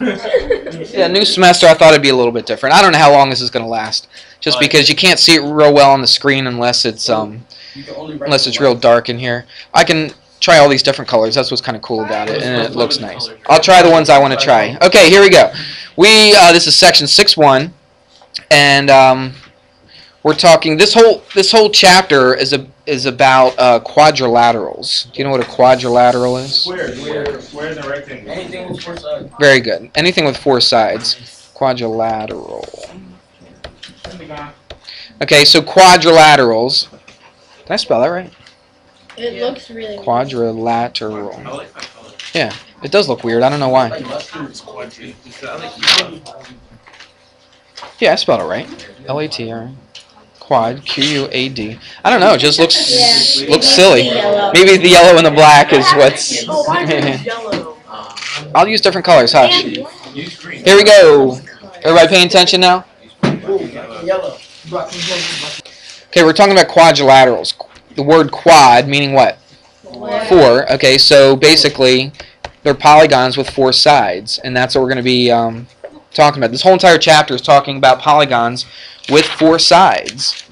Yeah, new semester. I thought it'd be a little bit different. I don't know how long this is going to last, just because you can't see it real well on the screen unless it's real dark in here. I can try all these different colors. That's what's kind of cool about it, and it looks nice. I'll try the ones I want to try. Okay, here we go. This is section 6.1, and we're talking. This whole chapter is about quadrilaterals. Do you know what a quadrilateral is? Square and rectangle. Anything with 4 sides. Very good. Anything with 4 sides. Quadrilateral. Okay, so quadrilaterals. Did I spell that right? It looks really Quadrilateral. I like that color. Yeah, it does look weird. I don't know why. Yeah, I spelled it right. L-A-T-R. Quad, Q-U-A-D. I don't know. It just looks silly. Maybe the yellow and the black is what's... I'll use different colors. Hush. Here we go. Everybody paying attention now? Okay, we're talking about quadrilaterals. The word quad meaning what? 4. Okay, so basically they're polygons with 4 sides, and that's what we're going to be talking about. This whole entire chapter is talking about polygons with 4 sides.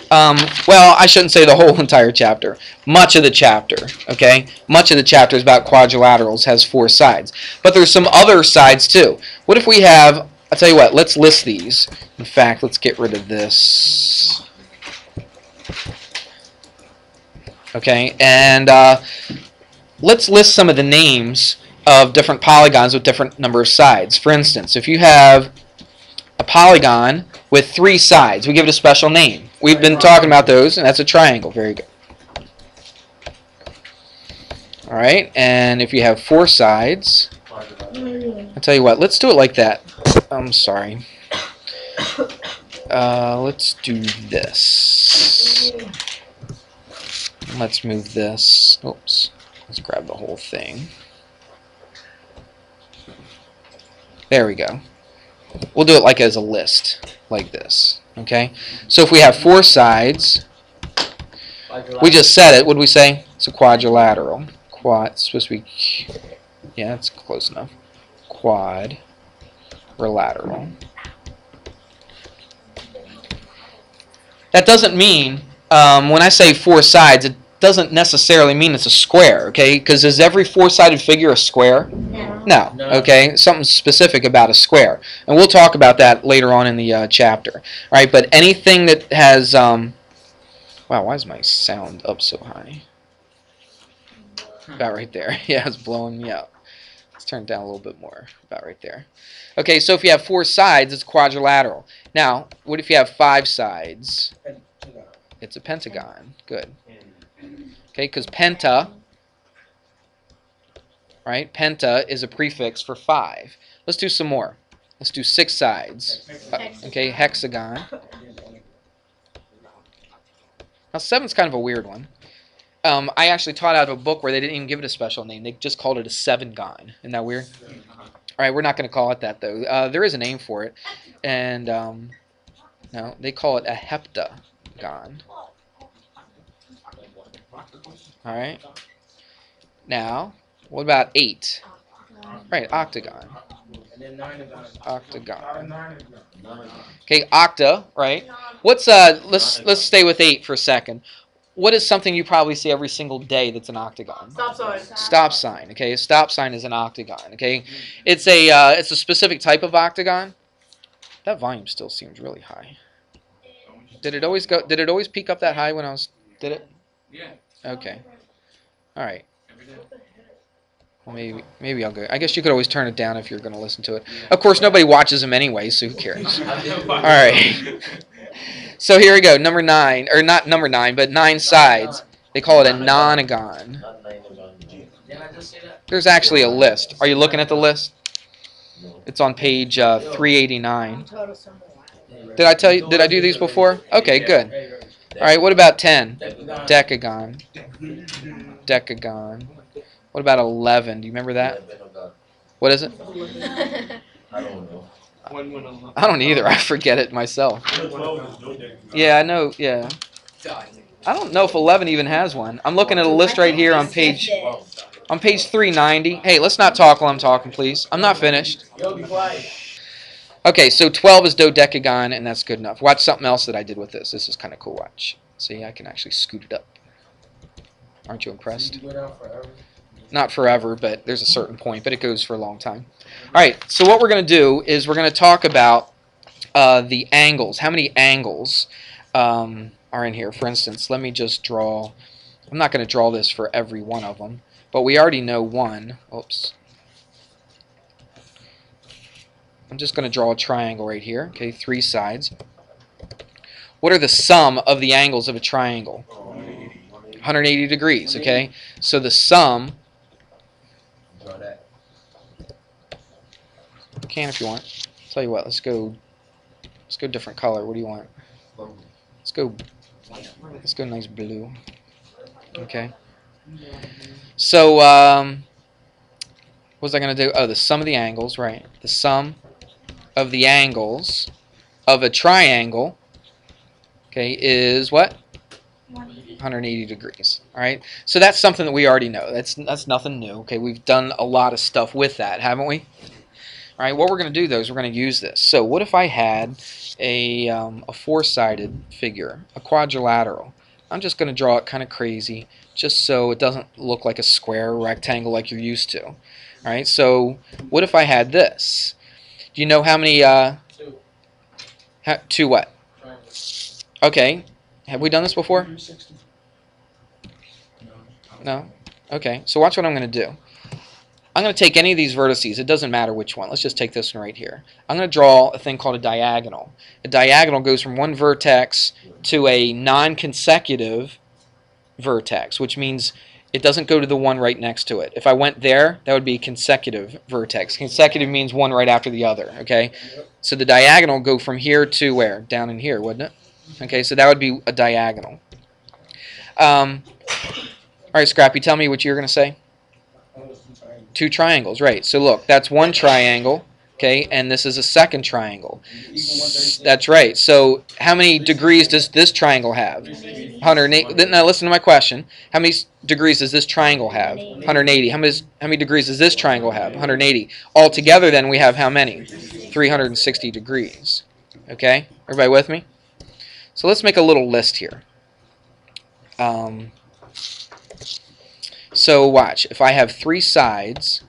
Well, I shouldn't say the whole entire chapter. Much of the chapter, okay? Much of the chapter is about quadrilaterals, has 4 sides. But there's some other sides too. What if we have, I'll tell you what, let's list these. In fact, let's get rid of this. Okay, and let's list some of the names of different polygons with different number of sides. For instance, if you have a polygon with 3 sides, we give it a special name. We've been talking about those, and that's a triangle. Very good. All right, and if you have 4 sides, I'll tell you what, let's do it like that. I'm sorry. Let's do this. Let's move this. Oops. Let's grab the whole thing. There we go. We'll do it like as a list, like this. Okay? So if we have 4 sides, we just said it. What did we say? It's a quadrilateral. It's supposed to be, yeah, it's close enough. Quadrilateral. That doesn't mean, when I say 4 sides, it doesn't necessarily mean it's a square, okay? Because is every 4-sided figure a square? No. Okay? Something specific about a square. And we'll talk about that later on in the chapter. All right? But anything that has... wow, why is my sound up so high? About right there. Yeah, it's blowing me out. Let's turn it down a little bit more. About right there. Okay, so if you have 4 sides, it's quadrilateral. Now, what if you have 5 sides? It's a pentagon. Good. Okay, because penta, right? Penta is a prefix for 5. Let's do some more. Let's do 6 sides. Okay, hexagon. Now 7's kind of a weird one. I actually taught out of a book where they didn't even give it a special name. They just called it a 7gon. Isn't that weird? All right, we're not going to call it that though. There is a name for it, and no, they call it a heptagon. All right. Now, what about 8? Right, octagon. Octagon. Okay, octa, right? What's let's stay with 8 for a second. What is something you probably see every single day that's an octagon? Stop sign. Stop sign. Okay, a stop sign is an octagon. Okay, it's a specific type of octagon. That volume still seems really high. Did it always go? Did it always peak up that high when I was? Did it? Yeah. Okay. All right. Well, maybe I'll go. I guess you could always turn it down if you're going to listen to it. Of course, nobody watches them anyway, so who cares? All right. So here we go. Number 9, or not number 9, but 9 sides. They call it a nonagon. There's actually a list. Are you looking at the list? It's on page 389. Did I tell you? Did I do these before? Okay, good. All right. What about 10? Decagon. Decagon. What about 11? Do you remember that? What is it? I don't know. I don't either. I forget it myself. Yeah, I know. Yeah. I don't know if 11 even has one. I'm looking at a list right here on page On page 390. Hey, let's not talk while I'm talking, please. I'm not finished. Yo, be quiet. Okay, so 12 is dodecagon, and that's good enough. Watch something else that I did with this. This is kind of cool. Watch. See, I can actually scoot it up. Aren't you impressed? You go down forever. Not forever, but there's a certain point, but it goes for a long time. All right, so what we're going to do is we're going to talk about the angles. How many angles are in here? For instance, let me just draw. I'm not going to draw this for every one of them, but we already know one. Oops. I'm just going to draw a triangle right here. Okay, 3 sides. What are the sum of the angles of a triangle? 180 degrees, okay? So the sum, Draw that. you can if you want. Tell you what, let's go different color. What do you want? Let's go nice blue. Okay. So what was I going to do? Oh, the sum of the angles, right? The sum of the angles of a triangle, okay, is what? 180 degrees. All right. So that's something that we already know. That's nothing new. Okay, we've done a lot of stuff with that, haven't we? All right. What we're going to do though is we're going to use this. So what if I had a 4-sided figure, a quadrilateral? I'm just going to draw it kind of crazy, just so it doesn't look like a square or rectangle like you're used to. All right. So what if I had this? Do you know how many? 2 what? Okay. Have we done this before? No? Okay. So watch what I'm going to do. I'm going to take any of these vertices. It doesn't matter which one. Let's just take this one right here. I'm going to draw a thing called a diagonal. A diagonal goes from one vertex to a non-consecutive vertex, which means it doesn't go to the one right next to it. If I went there, that would be a consecutive vertex. Consecutive means one right after the other, okay? So the diagonal would go from here to where? Down in here, wouldn't it? Okay, so that would be a diagonal. All right, Scrappy, tell me what you're going to say. 2 triangles, right. So look, that's one triangle, okay, and this is a second triangle. That's right. So how many degrees does this triangle have? 108. Now listen to my question. How many degrees does this triangle have? 180. How many degrees does this triangle have? 180. Altogether then we have how many? 360 degrees. Okay? Everybody with me? So let's make a little list here. So watch, if I have 3 sides,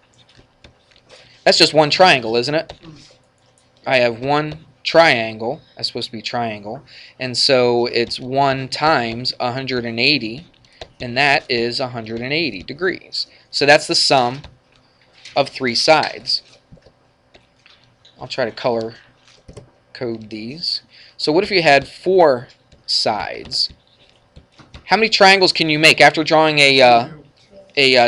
that's just one triangle, isn't it? I have one triangle, that's supposed to be triangle, and so it's 1 times 180, and that is 180 degrees. So that's the sum of 3 sides. I'll try to color code these. So what if you had 4 sides? How many triangles can you make after drawing a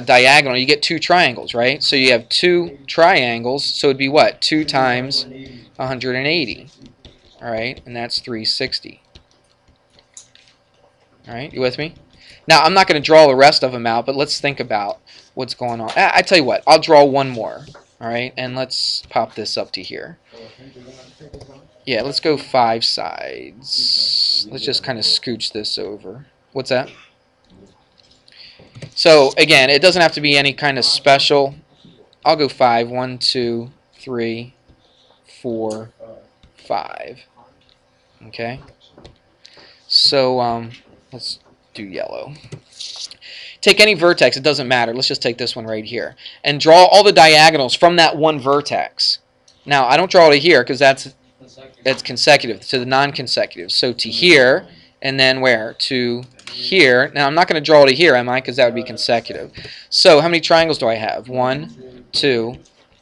diagonal? You get 2 triangles, right? So you have 2 triangles, so it'd be what? 2 times 180. All right, and that's 360. All right, you with me? Now, I'm not going to draw the rest of them out, but let's think about what's going on. I tell you what, I'll draw one more. All right, and let's pop this up to here. Yeah, let's go 5 sides. Let's just kind of scooch this over. What's that? So again, it doesn't have to be any kind of special. I'll go 5. 1, 2, 3, 4, 5. Okay. So let's do yellow. Take any vertex. It doesn't matter. Let's just take this one right here and draw all the diagonals from that one vertex. Now I don't draw it here because that's consecutive to the non-consecutive. So to here, and then where? To here. Now I'm not going to draw to here, am I? Because that would be consecutive. So how many triangles do I have? 1, 2,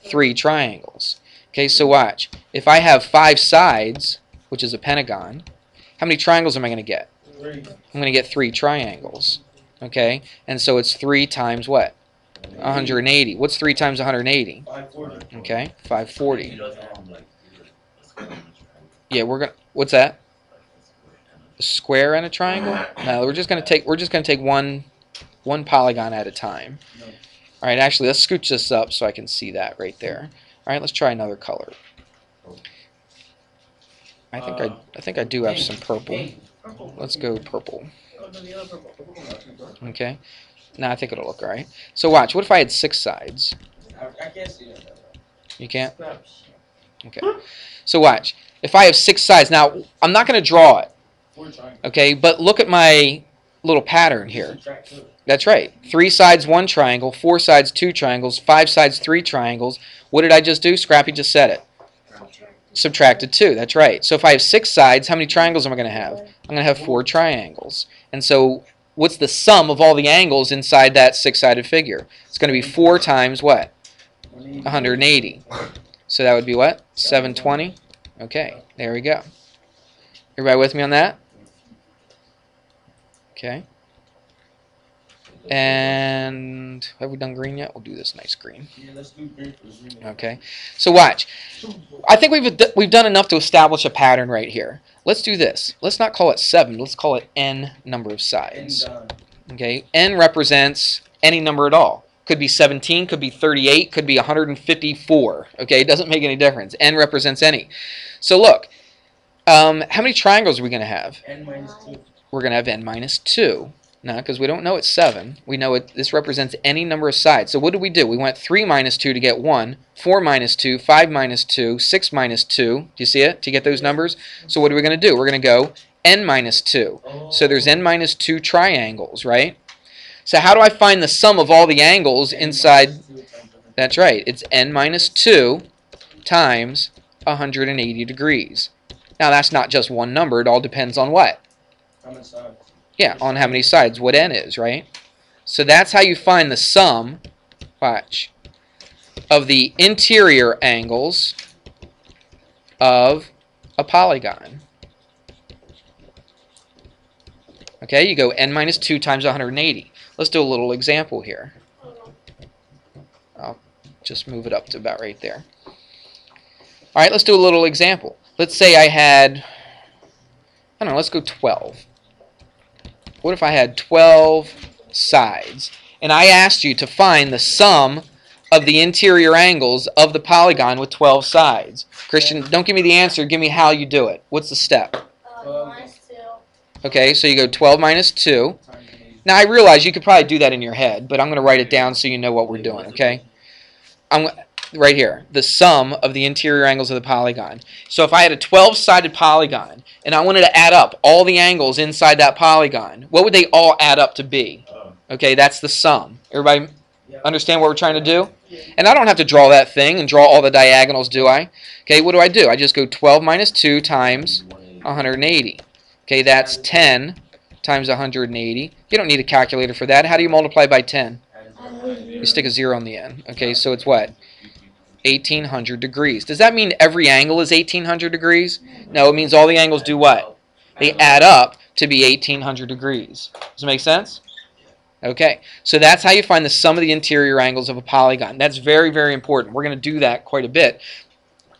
3 triangles. Okay, so watch. If I have 5 sides, which is a pentagon, how many triangles am I going to get? 3. I'm going to get 3 triangles. Okay, and so it's 3 times what? 180. What's 3 times 180? 540. Okay, 540. Yeah, we're gonna. What's that? A square and a triangle? No, we're just gonna take one polygon at a time. All right, actually, let's scooch this up so I can see that right there. All right, let's try another color. I think I do have some purple. Let's go purple. Okay. No, I think it'll look all right. So watch. What if I had 6 sides? I can't see that. You can't? Okay. So watch. If I have 6 sides, now I'm not going to draw it. Okay, but look at my little pattern here. That's right. 3 sides, 1 triangle. 4 sides, 2 triangles. 5 sides, 3 triangles. What did I just do? Scrappy just said it. Subtracted 2. That's right. So if I have 6 sides, how many triangles am I going to have? I'm going to have 4 triangles. And so what's the sum of all the angles inside that 6-sided figure? It's going to be 4 times what? 180. So that would be what? 720? Okay, there we go. Everybody with me on that? Okay. And have we done green yet? We'll do this nice green. Okay. So watch. I think we've done enough to establish a pattern right here. Let's do this. Let's not call it 7. Let's call it n number of sides. Okay. N represents any number at all. Could be 17, could be 38, could be 154. Okay. It doesn't make any difference. N represents any. So look. How many triangles are we going to have? N minus 2. We're going to have n minus 2. No, because we don't know it's 7. We know this represents any number of sides. So what did we do? We went 3 minus 2 to get 1, 4 minus 2, 5 minus 2, 6 minus 2. Do you see it? To get those numbers? So what are we going to do? We're going to go n minus 2. So there's n minus 2 triangles, right? So how do I find the sum of all the angles inside? That's right. It's n minus 2 times 180 degrees. Now that's not just one number. It all depends on what? Yeah, on how many sides, what n is, right? So that's how you find the sum, watch, of the interior angles of a polygon. Okay, you go n minus 2 times 180. Let's do a little example here. I'll just move it up to about right there. All right, let's do a little example. Let's say I had, I don't know, let's go 12. What if I had 12 sides, and I asked you to find the sum of the interior angles of the polygon with 12 sides? Christian, don't give me the answer. Give me how you do it. What's the step? Minus 2. Okay, so you go 12 minus 2. Now, I realize you could probably do that in your head, but I'm going to write it down so you know what we're doing, okay? Right here, the sum of the interior angles of the polygon. So if I had a 12-sided polygon, and I wanted to add up all the angles inside that polygon, what would they all add up to be? Okay, that's the sum. Everybody understand what we're trying to do? And I don't have to draw that thing and draw all the diagonals, do I? Okay, what do? I just go 12 minus 2 times 180. Okay, that's 10 times 180. You don't need a calculator for that. How do you multiply by 10? You stick a 0 on the end. Okay, so it's what? 1800 degrees. Does that mean every angle is 1800 degrees? No, it means all the angles do what? They add up to be 1800 degrees. Does it make sense? Okay, so that's how you find the sum of the interior angles of a polygon. That's very, very important. We're going to do that quite a bit.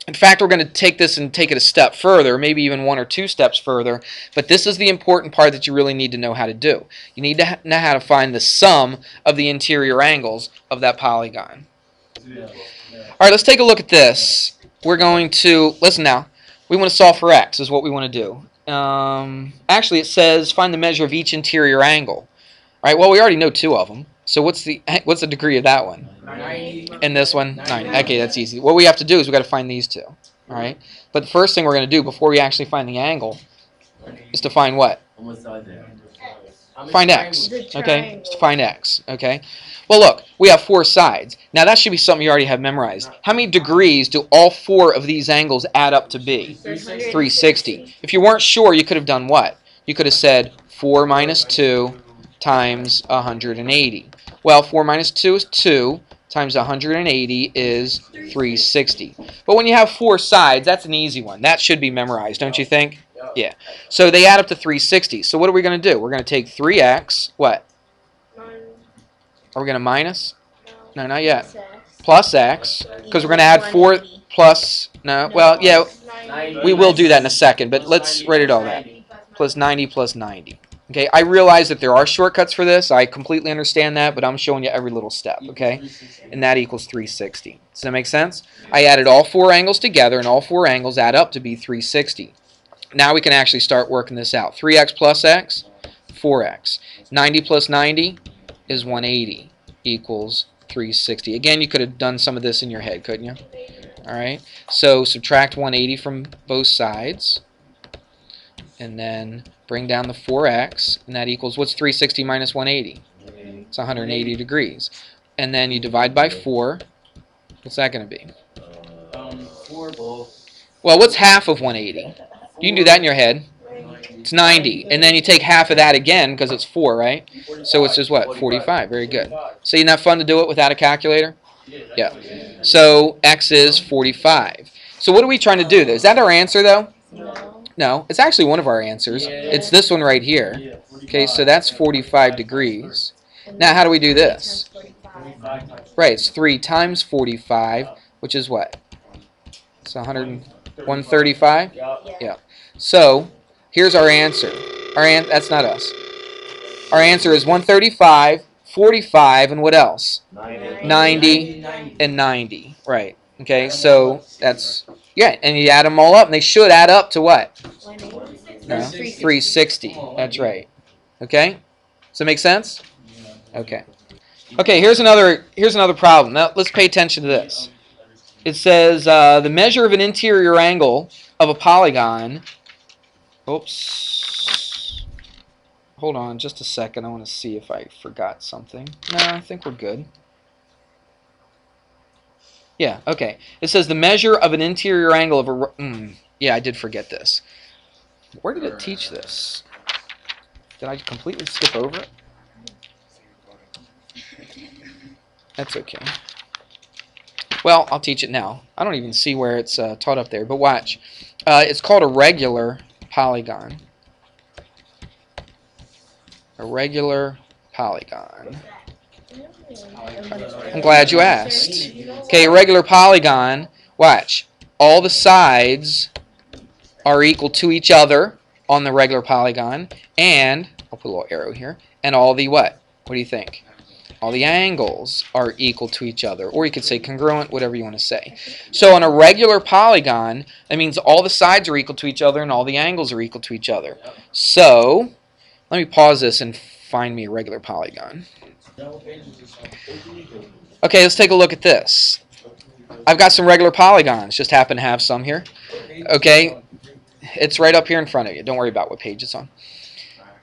In fact, we're going to take this and take it a step further, maybe even 1 or 2 steps further, but this is the important part that you really need to know how to do. You need to know how to find the sum of the interior angles of that polygon. All right, let's take a look at this. We're going to, listen now, we want to solve for x is what we want to do. Actually, it says find the measure of each interior angle. All right, well, we already know 2 of them. So what's the degree of that one? 90. And this one? 90. Okay, that's easy. What we have to do is we've got to find these 2. All right? But the first thing we're going to do before we actually find the angle is to find what? Find x. Okay? It's to find x. Okay? Well, look, we have 4 sides. Now, that should be something you already have memorized. How many degrees do all 4 of these angles add up to be? 360. If you weren't sure, you could have done what? You could have said 4 minus 2 times 180. Well, 4 minus 2 is 2, times 180 is 360. But when you have 4 sides, that's an easy one. That should be memorized, don't you think? Yeah. So they add up to 360. So what are we going to do? We're going to take 3x, what? Are we going to minus? No, not yet. Plus x, because we're going to add 4 plus, no, well, yeah, we will do that in a second, but let's write it all that. Plus 90 plus 90. Okay, I realize that there are shortcuts for this. I completely understand that, but I'm showing you every little step, okay? And that equals 360. Does that make sense? I added all 4 angles together, and all 4 angles add up to be 360. Now we can actually start working this out. 3x plus x, 4x. 90 plus 90 is 180 equals 360. Again, you could have done some of this in your head, couldn't you? All right. So subtract 180 from both sides, and then bring down the 4x, and that equals, what's 360 minus 180? It's 180 degrees. And then you divide by 4. What's that going to be? 4. Well, what's half of 180? You can do that in your head. It's 90. And then you take half of that again because it's 4, right? So it's just what? 45. Very good. So isn't that fun to do it without a calculator? Yeah. So x is 45. So what are we trying to do? Is that our answer, though? No. It's actually one of our answers. It's this one right here. Okay, so that's 45 degrees. Now, how do we do this? Right, it's 3 times 45, which is what? It's 135? Yeah. So, here's our answer. That's not us. Our answer is 135, 45, and what else? 90 and 90. Right. Okay, so that's, yeah, and you add them all up, and they should add up to what? No? 360. That's right. Okay? Does that make sense? Okay. Okay, here's another problem. Now, let's pay attention to this. It says the measure of an interior angle of a polygon. Oops. Hold on just a second. I want to see if I forgot something. No, I think we're good. Yeah, okay. It says the measure of an interior angle of a... yeah, I did forget this. Where did it teach this? Did I completely skip over it? That's okay. Well, I'll teach it now. I don't even see where it's taught up there, but watch. It's called a regular polygon. A regular polygon. I'm glad you asked. Okay, a regular polygon, watch. All the sides are equal to each other on the regular polygon, and, I'll put a little arrow here, and all the what? What do you think? All the angles are equal to each other, or you could say congruent, whatever you want to say. So on a regular polygon, that means all the sides are equal to each other and all the angles are equal to each other. So, let me pause this and find me a regular polygon. Okay, let's take a look at this. I've got some regular polygons, just happen to have some here. Okay, it's right up here in front of you. Don't worry about what page it's on.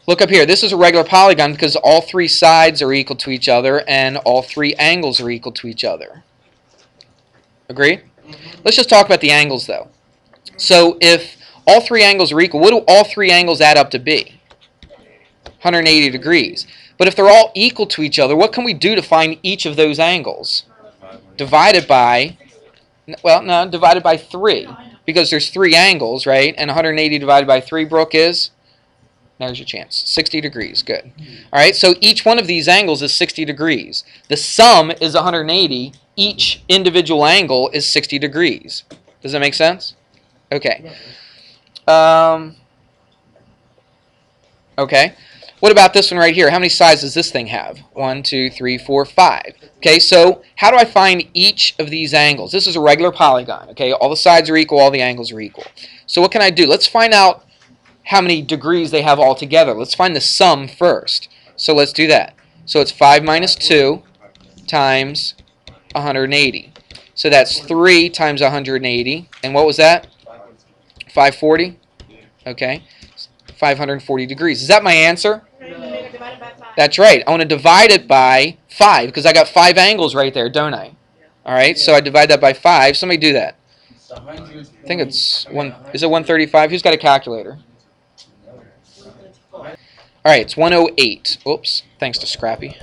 Look up here. This is a regular polygon because all 3 sides are equal to each other and all 3 angles are equal to each other. Agree? Let's just talk about the angles, though. So if all 3 angles are equal, what do all 3 angles add up to be? 180 degrees. But if they're all equal to each other, what can we do to find each of those angles? Divided by, well, no, divided by 3. Because there's 3 angles, right? And 180 divided by 3, Brooke, is? There's your chance. 60 degrees. Good. All right, so each one of these angles is 60 degrees. The sum is 180. Each individual angle is 60 degrees. Does that make sense? Okay. Okay. What about this one right here? How many sides does this thing have? 1, 2, 3, 4, 5. Okay, so how do I find each of these angles? This is a regular polygon. Okay, all the sides are equal, all the angles are equal. So what can I do? Let's find out how many degrees they have all together. Let's find the sum first. So let's do that. So it's 5 minus 2 times 180. So that's 3 times 180. And what was that? 540? Okay. 540 degrees. Is that my answer? That's right. I want to divide it by 5 because I got 5 angles right there, don't I? All right, so I divide that by 5. Somebody do that. I think it's is it 135? Who's got a calculator? All right, it's 108. Oops, thanks to Scrappy.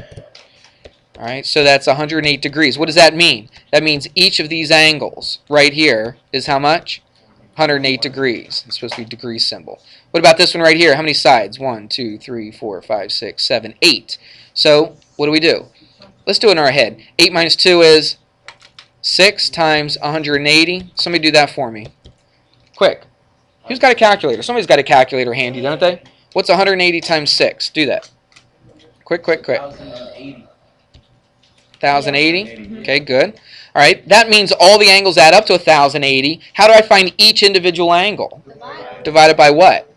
All right, so that's 108 degrees. What does that mean? That means each of these angles right here is how much? 108 degrees. It's supposed to be a degree symbol. What about this one right here? How many sides? 1, 2, 3, 4, 5, 6, 7, 8. So what do? Let's do it in our head. 8 minus 2 is 6 times 180. Somebody do that for me. Quick. Who's got a calculator? Somebody's got a calculator handy, don't they? What's 180 times 6? Do that. Quick, quick, quick. 1080? Okay, good. All right, that means all the angles add up to 1080. How do I find each individual angle? Divided by what?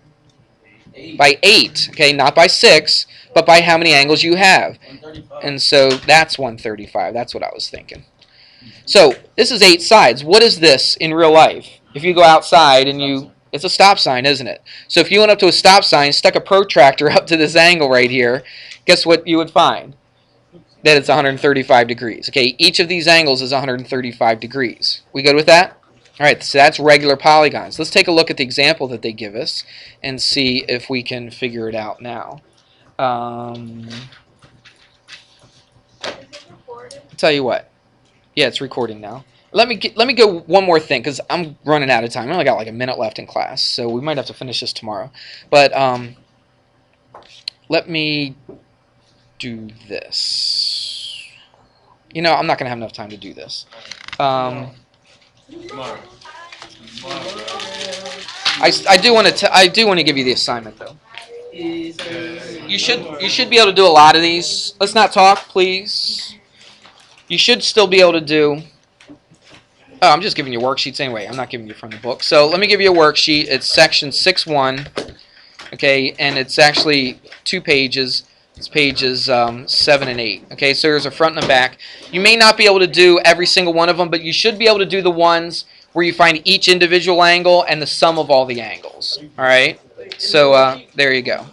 By 8. Okay, not by 6, but by how many angles you have. 135. And so that's 135. That's what I was thinking. So this is 8 sides. What is this in real life? If you go outside and you... It's a stop sign, isn't it? So if you went up to a stop sign, stuck a protractor up to this angle right here, guess what you would find? That it's 135 degrees. Okay, each of these angles is 135 degrees. We good with that? All right, so that's regular polygons. Let's take a look at the example that they give us and see if we can figure it out now. Tell you what. Yeah, it's recording now. Let me go one more thing because I'm running out of time. I only got like a minute left in class, so we might have to finish this tomorrow. But let me do this. You know, I'm not gonna have enough time to do this. I do want to give you the assignment though. You should be able to do a lot of these. Let's not talk, please. You should still be able to do. Oh, I'm just giving you worksheets anyway. I'm not giving you from the book. So let me give you a worksheet. It's section 6-1, okay, and it's actually 2 pages. It's pages 7 and 8. Okay, so there's a front and a back. You may not be able to do every single one of them, but you should be able to do the ones where you find each individual angle and the sum of all the angles. All right, so there you go.